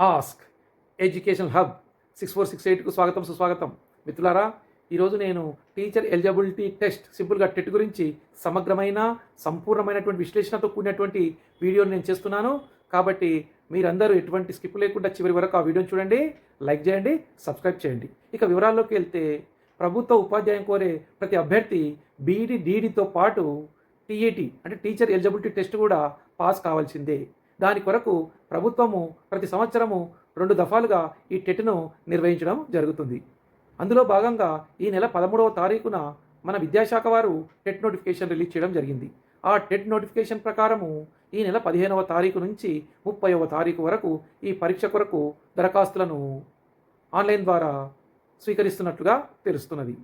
Ask education hub 6468కు స్వాగతం సుస్వాగతం. మిత్రులారా, ఈరోజు నేను టీచర్ ఎలిజిబిలిటీ టెస్ట్ సింపుల్గా టెట్ గురించి సమగ్రమైన సంపూర్ణమైనటువంటి విశ్లేషణతో కూడినటువంటి వీడియోని నేను చేస్తున్నాను. కాబట్టి మీరందరూ ఎటువంటి స్కిప్ లేకుండా చివరి వరకు ఆ వీడియోని చూడండి, లైక్ చేయండి, సబ్స్క్రైబ్ చేయండి. ఇక వివరాల్లోకి వెళ్తే, ప్రభుత్వ ఉపాధ్యాయం కోరే ప్రతి అభ్యర్థి బీఈడి డీఈడితో పాటు టీఏటీ అంటే టీచర్ ఎలిజిబిలిటీ టెస్ట్ కూడా పాస్ కావాల్సిందే. దాని కొరకు ప్రభుత్వము ప్రతి సంవత్సరము 2 దఫాలుగా ఈ టెట్ను నిర్వహించడం జరుగుతుంది. అందులో భాగంగా ఈ నెల 13వ తారీఖున మన విద్యాశాఖ వారు టెట్ నోటిఫికేషన్ రిలీజ్ చేయడం జరిగింది. ఆ టెట్ నోటిఫికేషన్ ప్రకారము ఈ నెల 15వ తారీఖు నుంచి 30వ తారీఖు వరకు ఈ పరీక్ష కొరకు దరఖాస్తులను ఆన్లైన్ ద్వారా స్వీకరిస్తున్నట్లుగా తెలుస్తున్నది.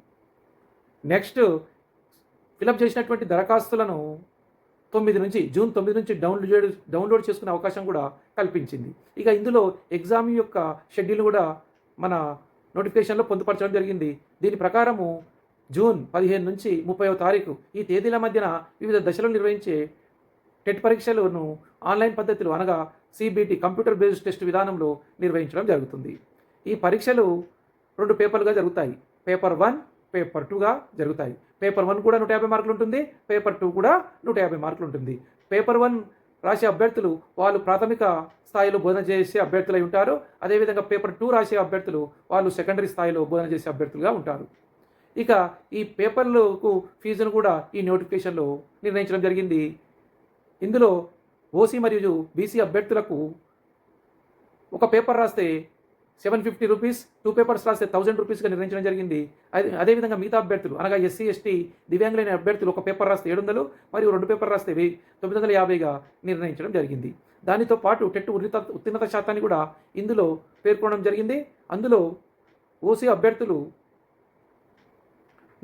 నెక్స్ట్, ఫిలప్ చేసినటువంటి దరఖాస్తులను జూన్ 9 నుంచి డౌన్లోడ్ చేసుకునే అవకాశం కూడా కల్పించింది. ఇక ఇందులో ఎగ్జామ్ యొక్క షెడ్యూల్ కూడా మన నోటిఫికేషన్లో పొందుపరచడం జరిగింది. దీని ప్రకారము జూన్ 15 నుంచి 30వ తారీఖు ఈ తేదీల మధ్యన వివిధ దశలు నిర్వహించే టెట్ పరీక్షలను ఆన్లైన్ పద్ధతిలో అనగా సిబిటి కంప్యూటర్ బేస్డ్ టెస్ట్ విధానంలో నిర్వహించడం జరుగుతుంది. ఈ పరీక్షలు 2 పేపర్లుగా జరుగుతాయి. పేపర్ 1, పేపర్ 2గా జరుగుతాయి. పేపర్ 1 కూడా 150 మార్కులు ఉంటుంది, పేపర్ 2 కూడా 150 మార్కులు ఉంటుంది. పేపర్ 1 రాసే అభ్యర్థులు వాళ్ళు ప్రాథమిక స్థాయిలో బోధన చేసే అభ్యర్థులై ఉంటారు. అదేవిధంగా పేపర్ 2 రాసే అభ్యర్థులు వాళ్ళు సెకండరీ స్థాయిలో బోధన చేసే అభ్యర్థులుగా ఉంటారు. ఇక ఈ పేపర్లకు ఫీజును కూడా ఈ నోటిఫికేషన్లో నిర్ణయించడం జరిగింది. ఇందులో ఓసీ మరియు బీసీ అభ్యర్థులకు ఒక పేపర్ రాస్తే 750 రూపీస్, 2 పేపర్స్ రాస్తే 1000 రూపీస్గా నిర్ణయించడం జరిగింది. అదేవిధంగా మిగతా అభ్యర్థులు అనగా ఎస్సీ, ఎస్టీ, దివ్యాంగులైన అభ్యర్థులు ఒక పేపర్ రాస్తే 700 మరియు 2 పేపర్ రాస్తే 950గా నిర్ణయించడం జరిగింది. దానితో పాటు టెట్ ఉత్తీర్ణత శాతాన్ని కూడా ఇందులో పేర్కొనడం జరిగింది. అందులో ఓసీ అభ్యర్థులు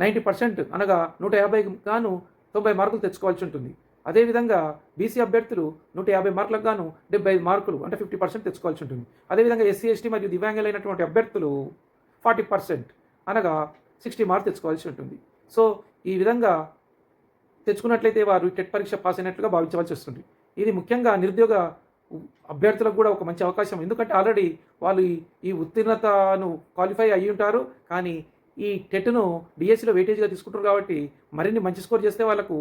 90% అనగా 150 గాను 90 మార్కులు తెచ్చుకోవాల్సి ఉంటుంది. అదేవిధంగా బీసీ అభ్యర్థులు 150 మార్కులకు గాను 75 మార్కులు అంటే 50% తెచ్చుకోవాల్సి ఉంటుంది. అదేవిధంగా ఎస్సీ, ఎస్టీ మరియు దివ్యాంగులైనటువంటి అభ్యర్థులు 40% అనగా 60 మార్క్స్ తెచ్చుకోవాల్సి ఉంటుంది. సో ఈ విధంగా తెచ్చుకున్నట్లయితే వారు టెట్ పరీక్ష పాస్ అయినట్లుగా భావించవలసి వస్తుంది. ఇది ముఖ్యంగా నిరుద్యోగ అభ్యర్థులకు కూడా ఒక మంచి అవకాశం. ఎందుకంటే ఆల్రెడీ వాళ్ళు ఈ ఉత్తీర్ణతను క్వాలిఫై అయ్యి ఉంటారు, కానీ ఈ టెట్ను డిఎస్సిలో వెయిటేజ్గా తీసుకుంటారు. కాబట్టి మరిన్ని మంచి స్కోర్ చేస్తే వాళ్ళకు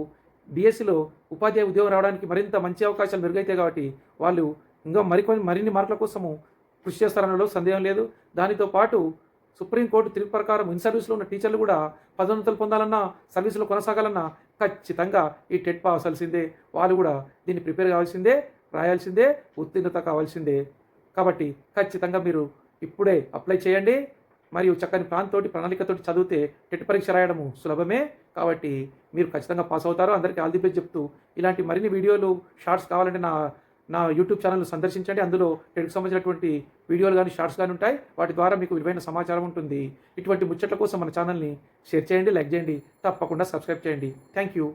డిఎస్సిలో ఉపాధ్యాయ ఉద్యోగం రావడానికి మరింత మంచి అవకాశాలు మెరుగైతాయి. కాబట్టి వాళ్ళు ఇంకా మరిన్ని మార్కుల కోసము కృషి చేస్తారనలో సందేహం లేదు. దానితో పాటు సుప్రీంకోర్టు తీర్పు ప్రకారం ఇన్ సర్వీస్లో ఉన్న టీచర్లు కూడా పదోన్నతులు పొందాలన్నా, సర్వీసులో కొనసాగాలన్నా ఖచ్చితంగా ఈ టెట్ పాస్ అవ్వాల్సిందే. వాళ్ళు కూడా దీన్ని ప్రిపేర్ కావాల్సిందే, రాయాల్సిందే, ఉత్తీర్ణత కావాల్సిందే. కాబట్టి ఖచ్చితంగా మీరు ఇప్పుడే అప్లై చేయండి. మరియు చక్కని ప్రణాళికతోటి చదివితే టెట్ పరీక్ష రాయడము సులభమే. కాబట్టి మీరు ఖచ్చితంగా పాస్ అవుతారు. అందరికీ ఆల్ ది బెస్ట్ చెప్తూ, ఇలాంటి మరిన్ని వీడియోలు, షార్ట్స్ కావాలంటే నా యూట్యూబ్ ఛానల్ సందర్శించండి. అందులో టెట్కి సంబంధించినటువంటి వీడియోలు కానీ షార్ట్స్ కానీ ఉంటాయి. వాటి ద్వారా మీకు విలువైన సమాచారం ఉంటుంది. ఇటువంటి ముచ్చట్ల కోసం మన ఛానల్ని షేర్ చేయండి, లైక్ చేయండి, తప్పకుండా సబ్స్క్రైబ్ చేయండి. Thank you.